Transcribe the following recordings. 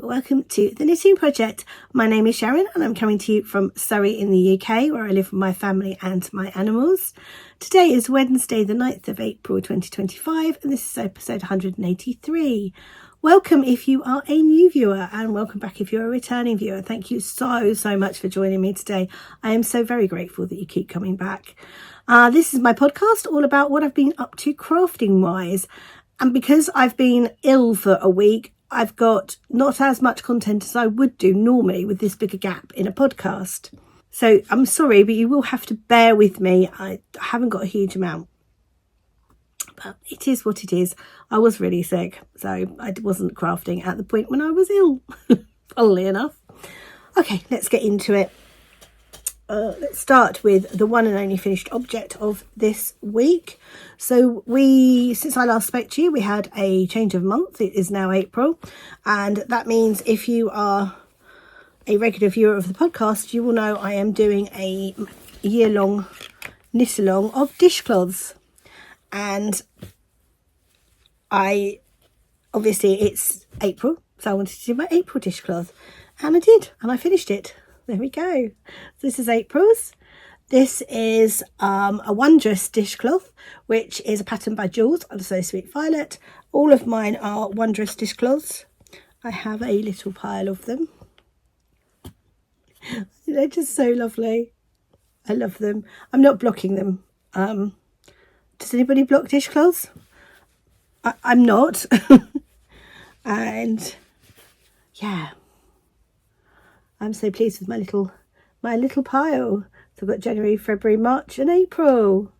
welcome to the Knitting Project. My name is Sharon and I'm coming to you from Surrey in the UK, where I live with my family and my animals. Today is Wednesday the 9th of April 2025 and this is episode 183. Welcome if you are a new viewer and welcome back if you're a returning viewer. Thank you so much for joining me today. I am so very grateful that you keep coming back. This is my podcast all about what I've been up to crafting wise. And because I've been ill for a week, I've got not as much content as I would do normally with this bigger gap in a podcast. So I'm sorry, but you will have to bear with me. I haven't got a huge amount. But it is what it is. I was really sick, so I wasn't crafting at the point when I was ill, funnily enough. Okay, let's get into it. Let's start with the one and only finished object of this week. So since I last spoke to you, we had a change of month. It is now April. And that means if you are a regular viewer of the podcast, you will know I am doing a year-long knit-along of dishcloths. And obviously it's April, so I wanted to do my April dishcloth. And I did, and I finished it. There we go. This is April's. This is a wondrous dishcloth, which is a pattern by Jules and So Sweet Violet. All of mine are wondrous dishcloths. I have a little pile of them. They're just so lovely. I love them. I'm not blocking them. Does anybody block dishcloths? I'm not. And yeah. I'm so pleased with my little pile. So I've got January, February, March and April.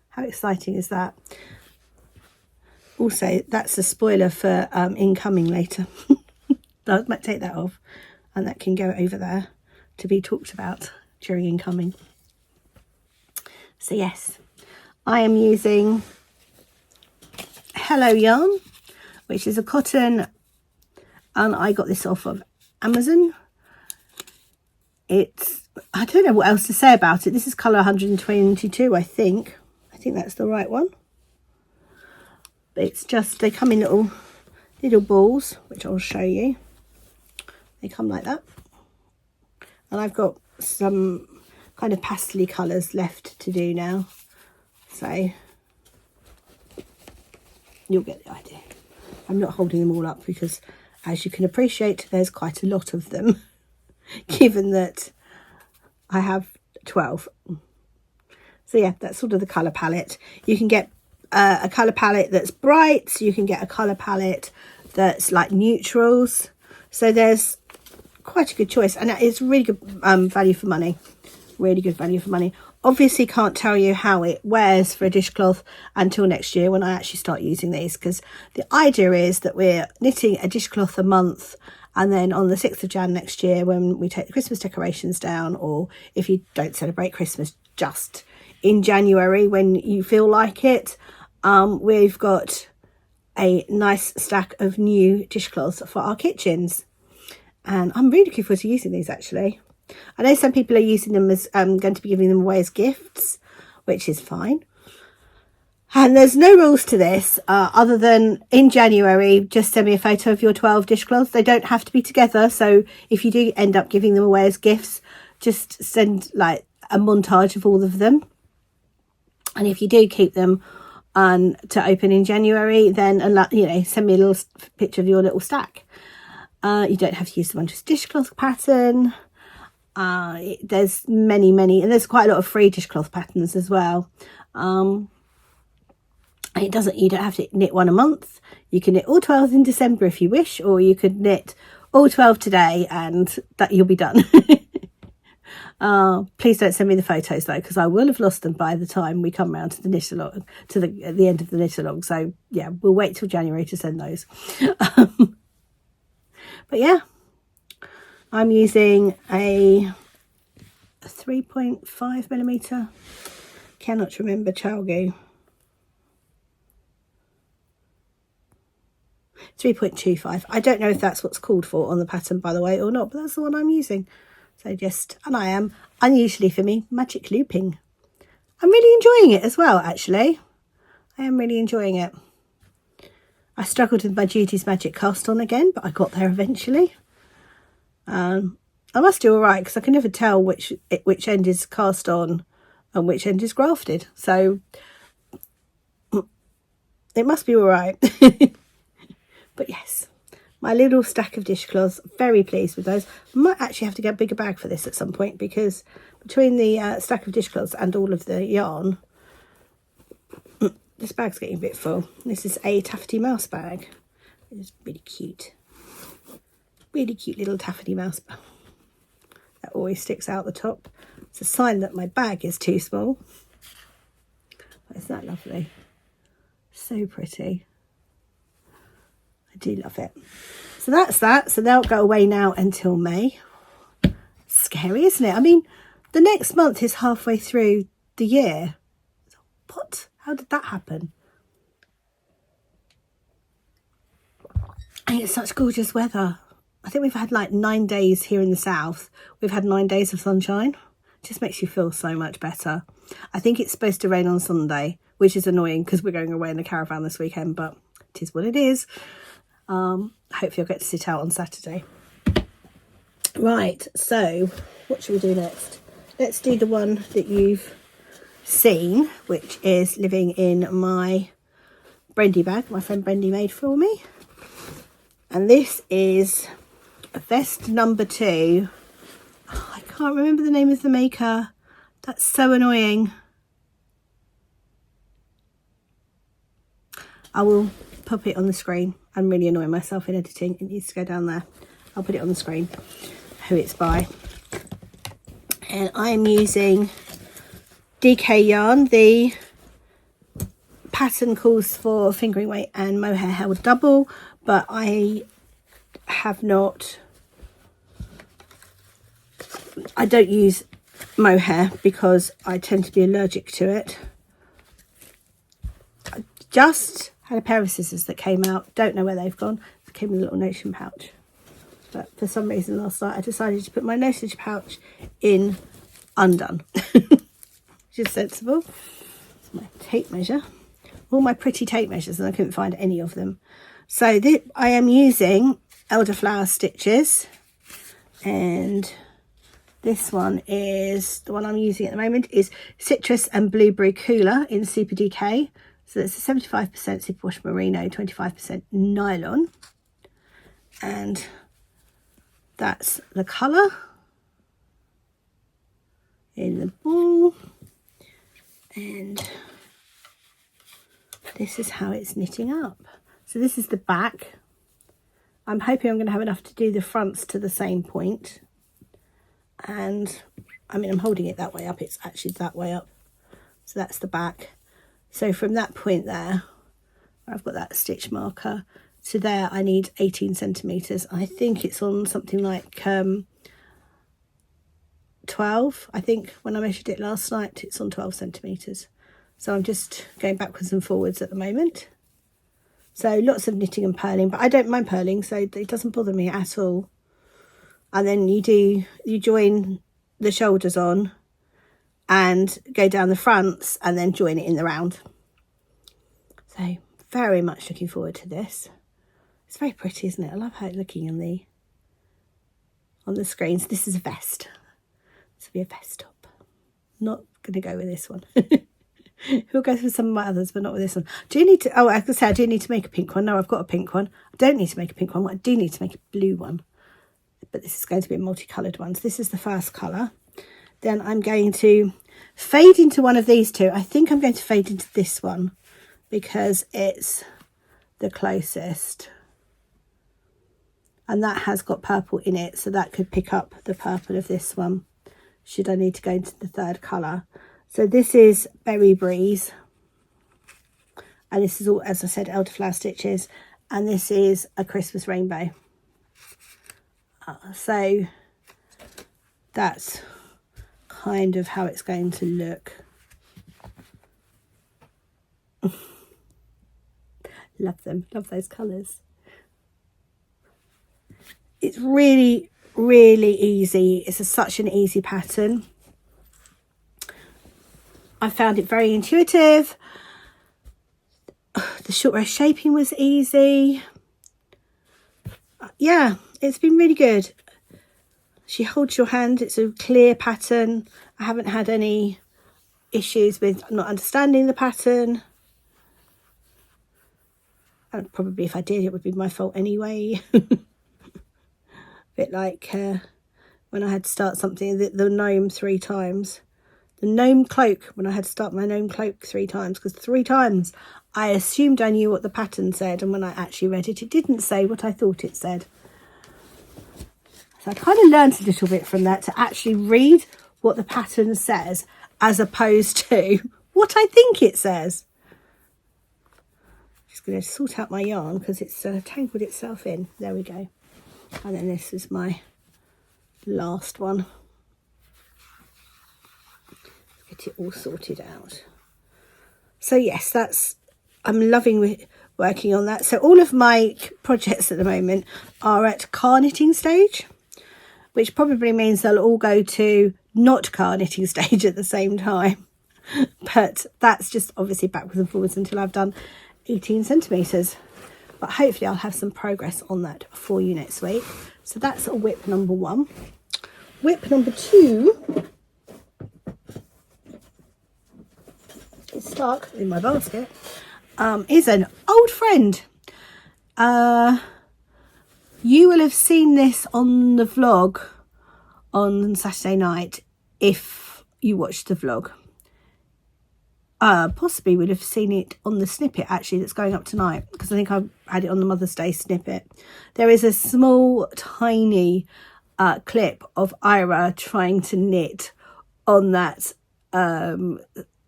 How exciting is that? Also, that's a spoiler for incoming later. I might take that off and that can go over there to be talked about during incoming. So yes, I am using Hello Yarn, which is a cotton, and I got this off of Amazon. I don't know what else to say about it. This is colour 122, I think. I think that's the right one. But it's just, they come in little balls, which I'll show you. They come like that. And I've got some kind of pastel colours left to do now. So you'll get the idea. I'm not holding them all up because, as you can appreciate, there's quite a lot of them. Given that I have 12. So yeah, that's sort of the colour palette. You can get a colour palette that's bright. You can get a colour palette that's like neutrals. So there's quite a good choice. And it's really good value for money. Really good value for money. Obviously can't tell you how it wears for a dishcloth until next year when I actually start using these. Because the idea is that we're knitting a dishcloth a month. And then on the 6th of Jan next year, when we take the Christmas decorations down, or if you don't celebrate Christmas, just in January when you feel like it, we've got a nice stack of new dishcloths for our kitchens. And I'm really looking forward to using these, actually. I know some people are using them as going to be giving them away as gifts, which is fine. And there's no rules to this other than in January, just send me a photo of your 12 dishcloths. They don't have to be together. So if you do end up giving them away as gifts, just send like a montage of all of them. And if you do keep them to open in January, then send me a little picture of your little stack. You don't have to use the wondrous dishcloth pattern. There's many, and there's quite a lot of free dishcloth patterns as well. You don't have to knit one a month. You can knit all 12 in December if you wish, or you could knit all 12 today and that you'll be done. Please don't send me the photos though, because I will have lost them by the time we come round to the knit along, at the end of the knit along. So yeah, we'll wait till January to send those. But yeah, I'm using a 3.5mm, cannot remember, Chalgu. 3.25. I don't know if that's what's called for on the pattern, by the way, or not, but that's the one I'm using. So and I am, unusually for me, magic looping. I'm really enjoying it as well, actually. I am really enjoying it. I struggled with my Judy's Magic cast on again, but I got there eventually. I must do all right because I can never tell which end is cast on and which end is grafted. So it must be all right. But yes, my little stack of dishcloths, very pleased with those. I might actually have to get a bigger bag for this at some point because between the stack of dishcloths and all of the yarn, this bag's getting a bit full. This is a taffety mouse bag. It's really cute. Really cute little taffety mouse bag. That always sticks out the top. It's a sign that my bag is too small. Isn't that lovely? So pretty. I do love it. So that's that. So they'll go away now until May. Scary, isn't it? I mean, the next month is halfway through the year. What? How did that happen? And it's such gorgeous weather. I think we've had like 9 days here in the south. We've had 9 days of sunshine. It just makes you feel so much better. I think it's supposed to rain on Sunday, which is annoying because we're going away in the caravan this weekend, but it is what it is. Hopefully I'll get to sit out on Saturday. Right, so what should we do next? Let's do the one that you've seen, which is living in my Brendy bag my friend Brendy made for me. And this is vest number 2. Oh, I can't remember the name of the maker. That's so annoying. I will pop it on the screen. I'm really annoying myself in editing. It needs to go down there. I'll put it on the screen, who it's by. And I'm using DK yarn. The pattern calls for fingering weight and mohair held double, but I don't use mohair because I tend to be allergic to it. I just had a pair of scissors that came out. Don't know where they've gone. It came in a little notion pouch. But for some reason last night I decided to put my notion pouch in undone. Which is sensible. It's my tape measure. All my pretty tape measures, and I couldn't find any of them. So I am using elderflower stitches, and this one is the one I'm using at the moment is Citrus and Blueberry Cooler in Super DK. So it's a 75% superwash merino, 25% nylon, and that's the colour in the ball, and this is how it's knitting up. So this is the back. I'm hoping I'm going to have enough to do the fronts to the same point. And I mean, I'm holding it that way up. It's actually that way up. So that's the back. So from that point there, where I've got that stitch marker, to there I need 18 centimetres. I think it's on something like 12. I think when I measured it last night, it's on 12 centimetres. So I'm just going backwards and forwards at the moment. So lots of knitting and purling, but I don't mind purling, so it doesn't bother me at all. And then you join the shoulders on and go down the fronts and then join it in the round. So very much looking forward to this. It's very pretty, isn't it? I love how it's looking on the screens. This is a vest. This will be a vest top. Not going to go with this one. We'll go through some of my others, but not with this one. Do you need to, oh, I was say I do need to make a pink one. No, I've got a pink one. I don't need to make a pink one. I do need to make a blue one. But this is going to be a multicoloured one. So this is the first colour. Then I'm going to fade into one of these two. I think I'm going to fade into this one because it's the closest. And that has got purple in it, so that could pick up the purple of this one, should I need to go into the third colour. So this is Berry Breeze, and this is all, as I said, elderflower stitches, and this is a Christmas rainbow. So that's kind of how it's going to look. Love them, love those colours. It's really, really easy. It's such an easy pattern. I found it very intuitive. The short row shaping was easy. Yeah, it's been really good. She holds your hand. It's a clear pattern. I haven't had any issues with not understanding the pattern. And probably if I did, it would be my fault anyway. Bit like when I had to start something, the gnome 3 times. The gnome cloak, when I had to start my gnome cloak 3 times, because 3 times I assumed I knew what the pattern said, and when I actually read it, it didn't say what I thought it said. So I kind of learned a little bit from that, to actually read what the pattern says as opposed to what I think it says. Just going to sort out my yarn because it's tangled itself in. There we go. And then this is my last one. Get it all sorted out. So yes, I'm loving working on that. So all of my projects at the moment are at car knitting stage, which probably means they'll all go to not car knitting stage at the same time. But that's just obviously backwards and forwards until I've done 18 centimetres. But hopefully I'll have some progress on that for you next week. So that's a whip number 1. Whip number 2 is stuck in my basket. Is an old friend. You will have seen this on the vlog on Saturday night if you watched the vlog. Possibly would have seen it on the snippet actually that's going up tonight, because I think I had it on the Mother's Day snippet. There is a small tiny clip of Ira trying to knit on that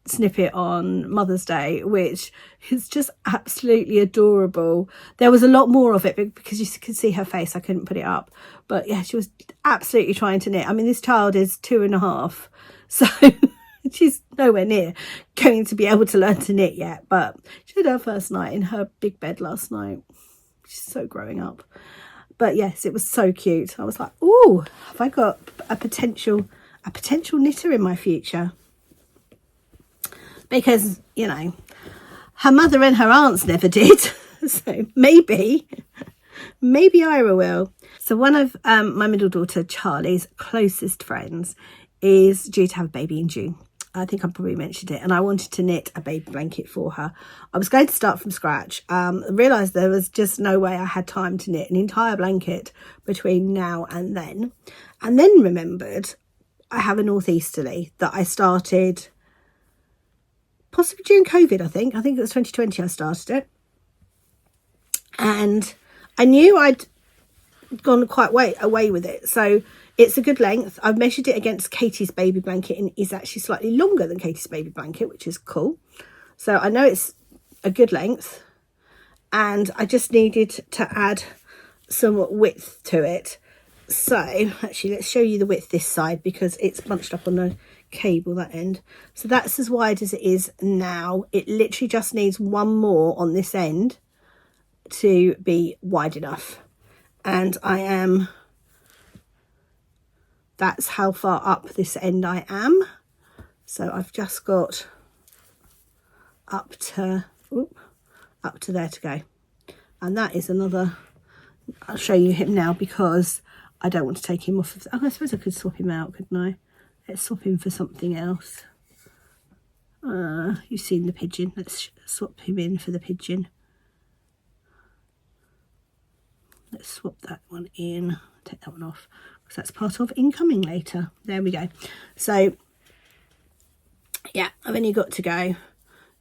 snippet on Mother's Day, which is just absolutely adorable. There was a lot more of it because you could see her face. I couldn't put it up, but yeah, she was absolutely trying to knit. I mean, this child is 2.5, so she's nowhere near going to be able to learn to knit yet, but she had her first night in her big bed last night. She's so growing up. But yes, it was so cute. I was like, oh, have I got a potential knitter in my future? Because, you know, her mother and her aunts never did. So maybe Ira will. So one of my middle daughter, Charlie's closest friends, is due to have a baby in June. I think I probably mentioned it. And I wanted to knit a baby blanket for her. I was going to start from scratch. Realised there was just no way I had time to knit an entire blanket between now and then. And then remembered I have a northeasterly that I started possibly during COVID, I think it was 2020 I started it. And I knew I'd gone quite away with it. So it's a good length. I've measured it against Katie's baby blanket and it's actually slightly longer than Katie's baby blanket, which is cool. So I know it's a good length. And I just needed to add some width to it. So actually, let's show you the width this side because it's bunched up on the cable, that end. So that's as wide as it is now. It literally just needs one more on this end to be wide enough. And that's how far up this end I am. So I've just got up to there to go. And that is another, I'll show you him now because I don't want to take him off of, I suppose I could swap him out, couldn't I? Let's swap him for something else. You've seen the pigeon. Let's swap him in for the pigeon. Let's swap that one in. Take that one off because that's part of incoming later. There we go. So yeah, I've only got to go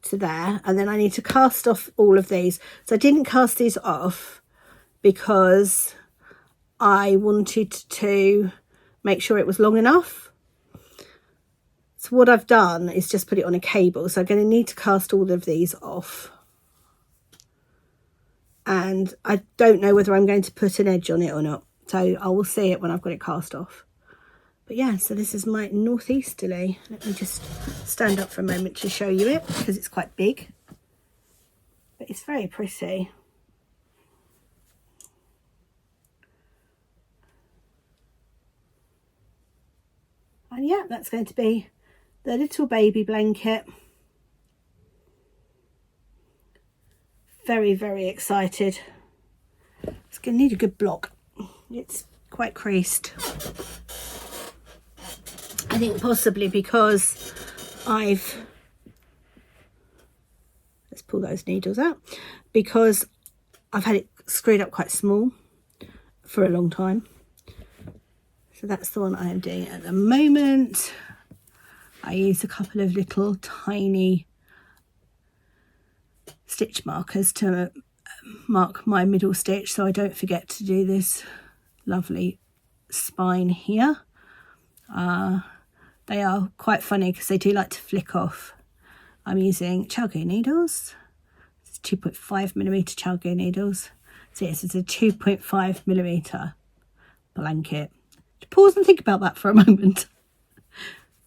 to there, and then I need to cast off all of these. So I didn't cast these off because I wanted to make sure it was long enough. So what I've done is just put it on a cable. So I'm going to need to cast all of these off. And I don't know whether I'm going to put an edge on it or not. So I will see it when I've got it cast off. But yeah, so this is my northeasterly. Let me just stand up for a moment to show you it because it's quite big. But it's very pretty. And yeah, that's going to be the little baby blanket. very, very excited. It's going to need a good block. It's quite creased. I think possibly because let's pull those needles out, because I've had it screwed up quite small for a long time. So that's the one I am doing at the moment. I use a couple of little tiny stitch markers to mark my middle stitch so I don't forget to do this lovely spine here. They are quite funny because they do like to flick off. I'm using chalco needles. It's 2.5mm chalco needles. So yes, it's a 2.5mm blanket. Pause and think about that for a moment.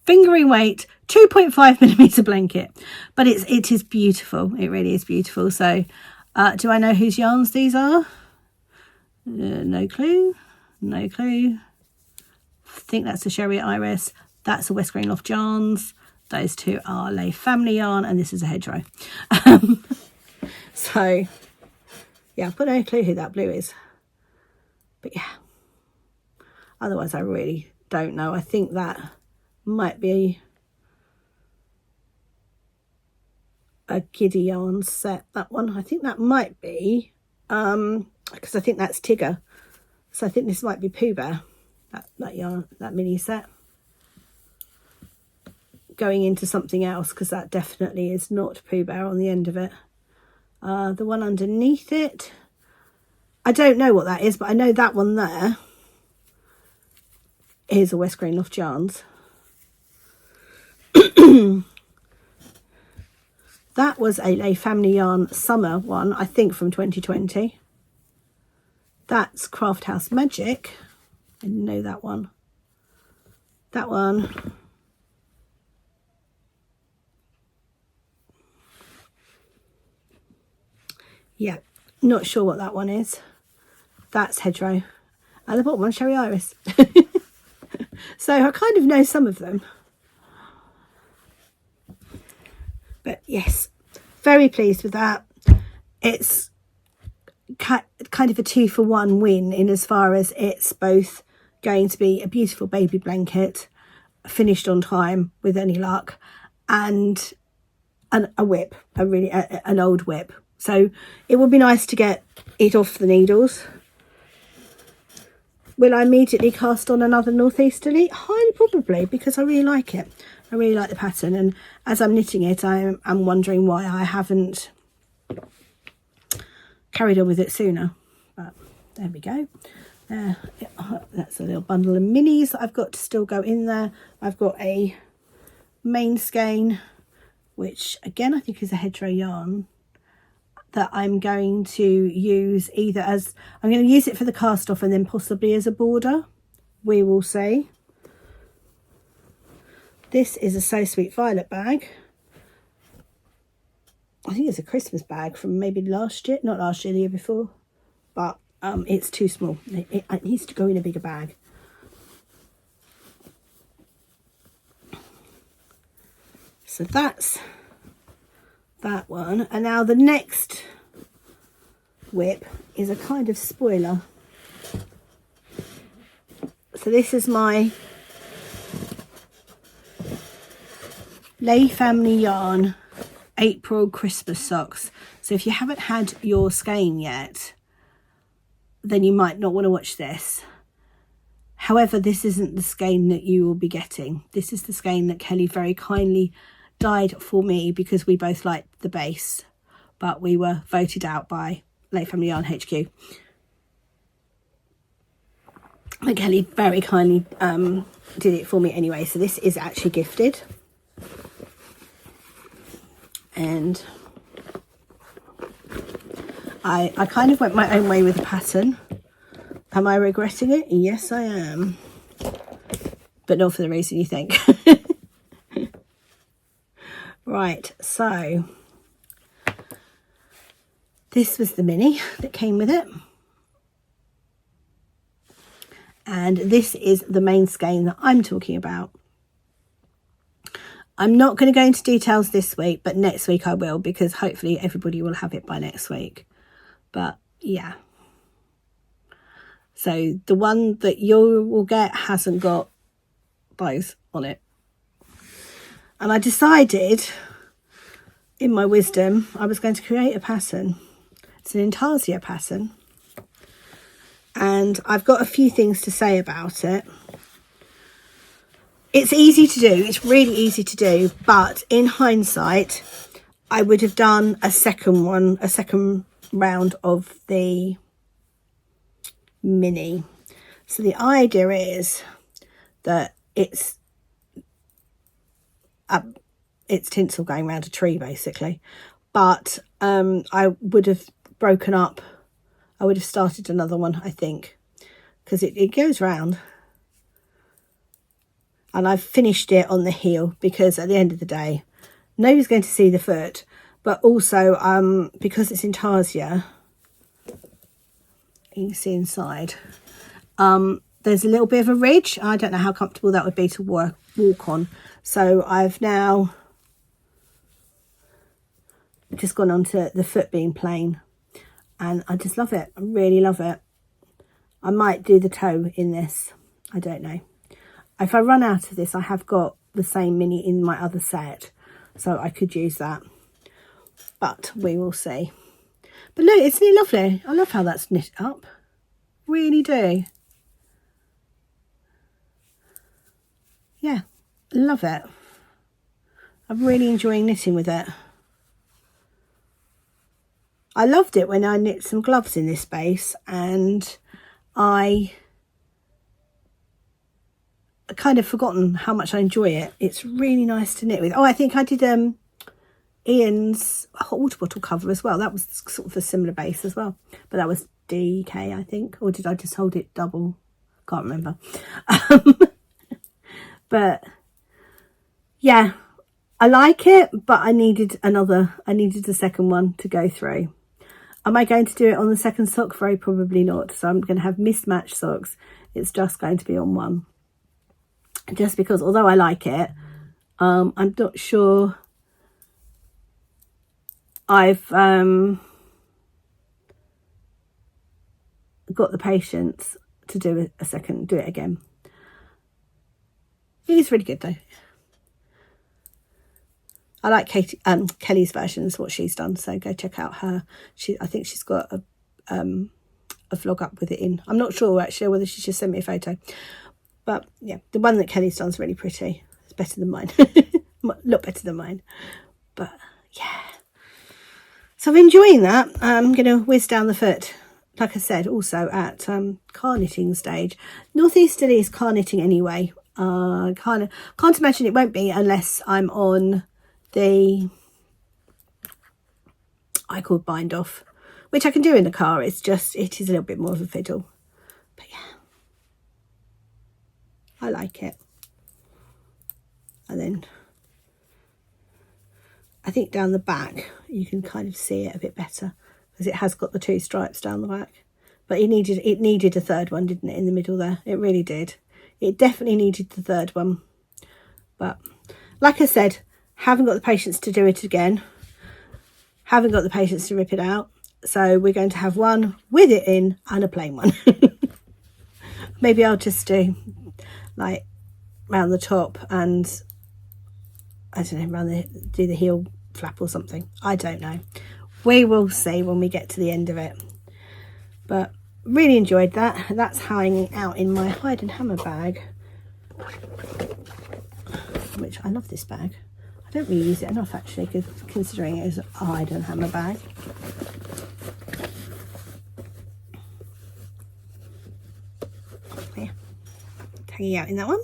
Fingering weight, 2.5mm blanket, but it is beautiful. It really is beautiful. So do I know whose yarns these are? No clue. I think that's the Sherry Iris. That's the West Greenloft yarns. Those two are Lay Family yarn, and this is a hedgerow. So yeah, I've got no clue who that blue is, but yeah, otherwise I really don't know. I think that might be a Giddy yarn set, that one. I think that might be because I think that's Tigger, so I think this might be Pooh Bear, that yarn, that mini set, going into something else, because that definitely is not Pooh Bear on the end of it. The one underneath it, I don't know what that is, but I know that one there is a West Greenloft yarns. That was a Lay Family Yarn summer one, I think, from 2020. That's Craft House Magic. I didn't know that one. That one. Yeah, not sure what that one is. That's Hedgerow. And the bottom one, Sherry Iris. So I kind of know some of them. But yes, very pleased with that. It's kind of a 2-for-1 win in as far as it's both going to be a beautiful baby blanket, finished on time with any luck, and a whip, an old whip. So it would be nice to get it off the needles. Will I immediately cast on another northeasterly? Highly probably, because I really like it. I really like the pattern, and as I'm knitting it, I'm wondering why I haven't carried on with it sooner. But there we go. That's a little bundle of minis that I've got to still go in there. I've got a main skein, which again I think is a hedgerow yarn, that I'm going to use either as, I'm going to use it for the cast off and then possibly as a border. We will see. This is a So Sweet Violet bag. I think it's a Christmas bag from maybe last year, not last year, the year before, but it's too small. It needs to go in a bigger bag. So that's that one. And now the next whip is a kind of spoiler. So this is my Lay Family Yarn April Christmas socks. So if you haven't had your skein yet, then you might not want to watch this. However, this isn't the skein that you will be getting. This is the skein that Kelly very kindly dyed for me because we both liked the base, but we were voted out by Lay Family Yarn HQ. And Kelly very kindly did it for me anyway. So this is actually gifted. And I kind of went my own way with the pattern. Am I regretting it? Yes, I am. But not for the reason you think. Right, so this was the mini that came with it. And this is the main skein that I'm talking about. I'm not going to go into details this week, but next week I will, because hopefully everybody will have it by next week. But yeah. So the one that you will get hasn't got bows on it. And I decided, in my wisdom, I was going to create a pattern. It's an intarsia pattern. And I've got a few things to say about it. It's easy to do. It's really easy to do. But in hindsight, I would have done a second round of the mini. So the idea is that it's tinsel going around a tree, basically. But I would have broken up. I would have started another one, I think, because it goes round. And I've finished it on the heel, because at the end of the day, nobody's going to see the foot. But also, because it's intarsia, you can see inside, there's a little bit of a ridge. I don't know how comfortable that would be to walk on. So I've now just gone on to the foot being plain. And I just love it. I really love it. I might do the toe in this. I don't know. If I run out of this, I have got the same mini in my other set, so I could use that. But we will see. But look, isn't it lovely? I love how that's knit up. Really do. Yeah, love it. I'm really enjoying knitting with it. I loved it when I knit some gloves in this base, and I kind of forgotten how much I enjoy it. It's really nice to knit with. Oh, I think I did Ian's hot water bottle cover as well. That was sort of a similar base as well, but that was DK, I think, or did I just hold it double? Can't remember. But yeah, I like it, but I needed a second one to go through. Am I going to do it on the second sock? Very probably not. So I'm going to have mismatched socks. It's just going to be on one. Just because, although I like it, I'm not sure I've got the patience to do it again. It is really good though. I like Kelly's versions, what she's done, so go check out her. I think she's got a vlog up with it in. I'm not sure actually whether she just sent me a photo. But yeah, the one that Kelly's done is really pretty. It's better than mine. A lot better than mine. But yeah. So I'm enjoying that. I'm going to whiz down the foot. Like I said, also at car knitting stage. Northeasterly is car knitting anyway. Can't imagine it won't be unless I'm on the I call bind off, which I can do in the car. It is a little bit more of a fiddle. But yeah. I like it. And then I think down the back you can kind of see it a bit better, because it has got the two stripes down the back. But it needed a third one, didn't it, in the middle there? It really did. It definitely needed the third one. But like I said, haven't got the patience to do it again. Haven't got the patience to rip it out. So we're going to have one with it in and a plain one. Maybe I'll just do like round the top and I don't know, do the heel flap or something. I don't know. We will see when we get to the end of it. But really enjoyed that. That's hanging out in my hide and hammer bag, which I love this bag. I don't really use it enough actually, considering it is a hide and hammer bag. Yeah, hanging out in that one.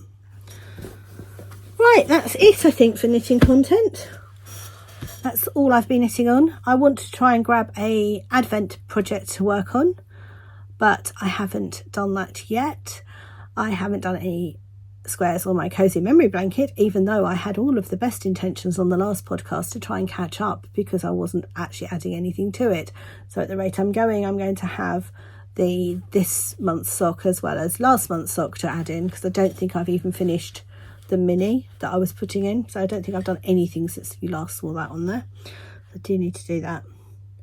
Right, that's it I think for knitting content. That's all I've been knitting on. I want to try and grab a Advent project to work on, but I haven't done that yet. I haven't done any squares on my cozy memory blanket, even though I had all of the best intentions on the last podcast to try and catch up, because I wasn't actually adding anything to it. So at the rate I'm going to have this month's sock as well as last month's sock to add in, because I don't think I've even finished the mini that I was putting in. So I don't think I've done anything since you last saw that on there. I do need to do that.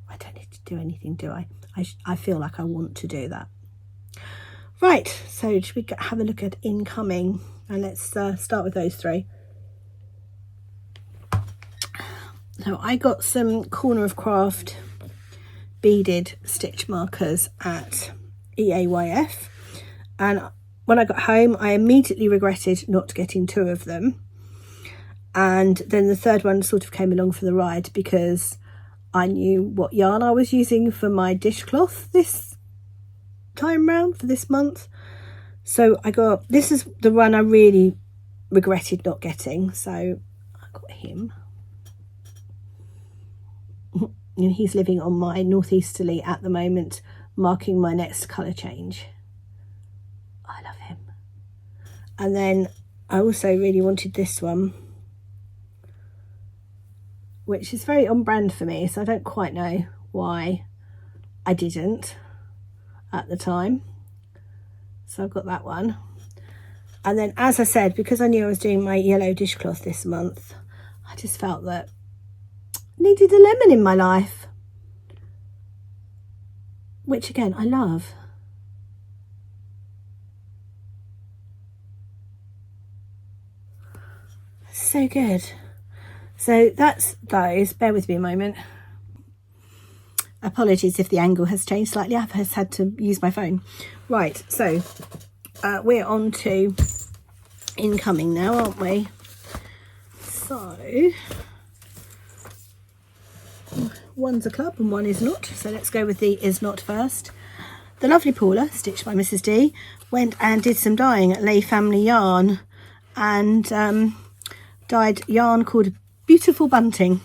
I don't need to do anything, do I? I feel like I want to do that. Right, so should we have a look at incoming? And let's start with those three. So I got some Corner of Craft beaded stitch markers at EAYF, and when I got home I immediately regretted not getting 2 of them, and then the third one sort of came along for the ride because I knew what yarn I was using for my dishcloth this time round for this month. So I got, this is the one I really regretted not getting, so I got him. And he's living on my northeasterly at the moment, marking my next colour change. I love him. And then I also really wanted this one, which is very on brand for me, so I don't quite know why I didn't at the time. So I've got that one. And then, as I said, because I knew I was doing my yellow dishcloth this month, I just felt that needed a lemon in my life, which again I love. So good. So that's those. Bear with me a moment. Apologies if the angle has changed slightly. I've just had to use my phone. Right, so we're on to incoming now, aren't we? So one's a club and one is not, so let's go with the is not first. The lovely Paula, stitched by Mrs. D, went and did some dyeing at Lay Family Yarn, and dyed yarn called Beautiful Bunting,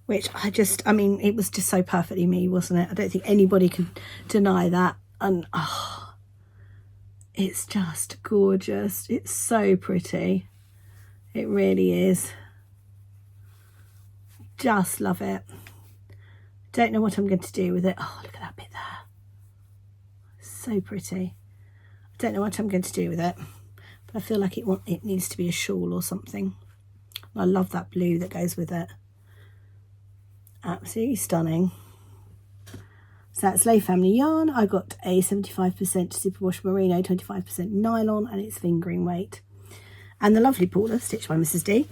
which I mean, it was just so perfectly me, wasn't it? I don't think anybody can deny that. And oh, it's just gorgeous. It's so pretty. It really is. Just love it. Don't know what I'm going to do with it. Oh, look at that bit there. So pretty. I don't know what I'm going to do with it, but I feel like it needs to be a shawl or something. I love that blue that goes with it. Absolutely stunning. So that's Lay Family Yarn. I got a 75% superwash merino, 25% nylon, and it's fingering weight. And the lovely Paula, stitched by Mrs. D,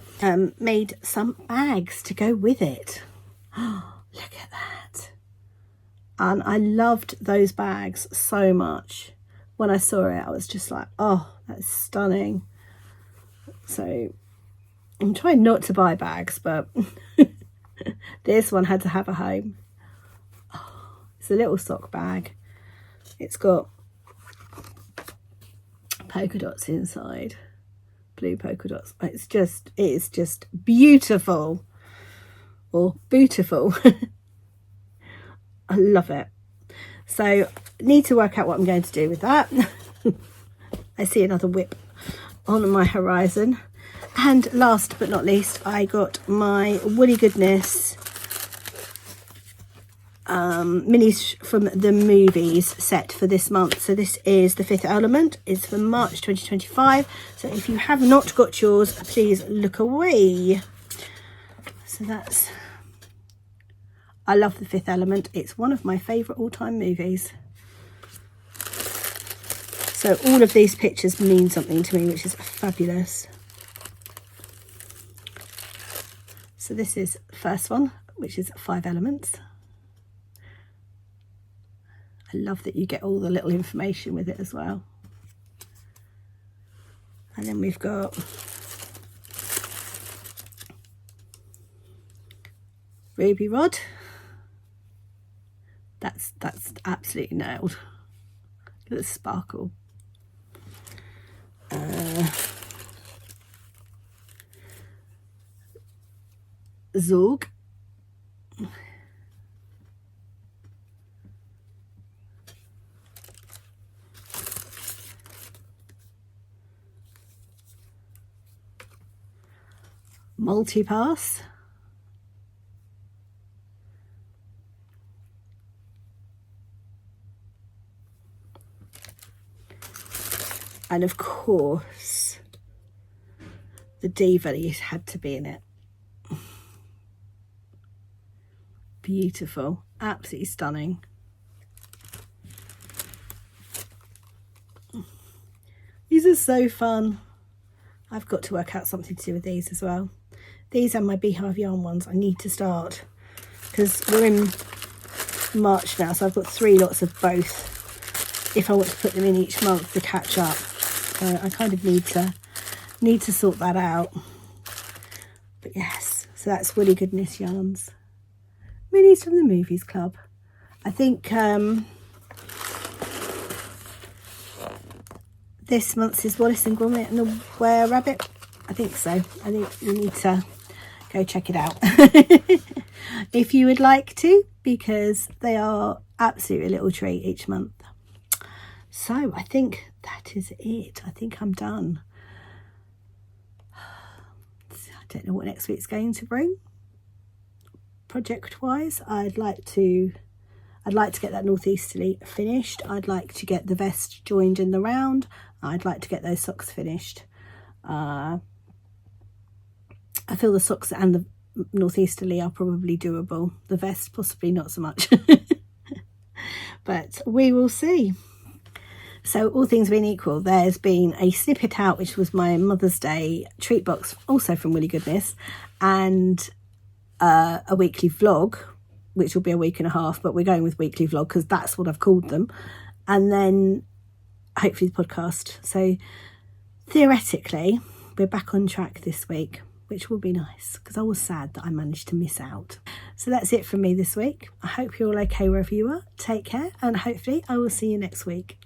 made some bags to go with it. Oh, look at that. And I loved those bags so much. When I saw it, I was just like, oh, that's stunning. So I'm trying not to buy bags, but this one had to have a home. Oh, it's a little sock bag. It's got polka dots inside. Blue polka dots. It is just beautiful, or beautiful. I love it. So need to work out what I'm going to do with that. I see another whip on my horizon. And last but not least, I got my Woolly Goodness minis from the movies set for this month. So this is The Fifth Element. It's for March 2025. So if you have not got yours, please look away. So that's, I love The Fifth Element. It's one of my favourite all-time movies. So all of these pictures mean something to me, which is fabulous. So this is the first one, which is 5 elements. I love that you get all the little information with it as well. And then we've got Ruby Rod. That's absolutely nailed. Look at the sparkle. Zorg. Multipass. And of course, the diva had to be in it. Beautiful, absolutely stunning. These are so fun. I've got to work out something to do with these as well. These are my beehive yarn ones. I need to start, because we're in March now, so I've got 3 lots of both if I want to put them in each month to catch up. So I kind of need to sort that out. But yes, so that's Woolly Goodness Yarns. Minis from the Movies Club. I think this month's is Wallace and Gromit and the Were Rabbit. I think so. I think you need to go check it out if you would like to, because they are absolutely a little treat each month. So I think that is it. I think I'm done. I don't know what next week's going to bring. Project wise, I'd like to get that northeasterly finished. I'd like to get the vest joined in the round. I'd like to get those socks finished. I feel the socks and the northeasterly are probably doable. The vest possibly not so much. But we will see. So all things being equal, there's been a snippet out, which was my Mother's Day treat box, also from Woolly Goodness, and a weekly vlog, which will be a week and a half, but we're going with weekly vlog because that's what I've called them. And then hopefully the podcast. So theoretically, we're back on track this week, which will be nice, because I was sad that I managed to miss out. So that's it from me this week. I hope you're all okay wherever you are. Take care, and hopefully I will see you next week.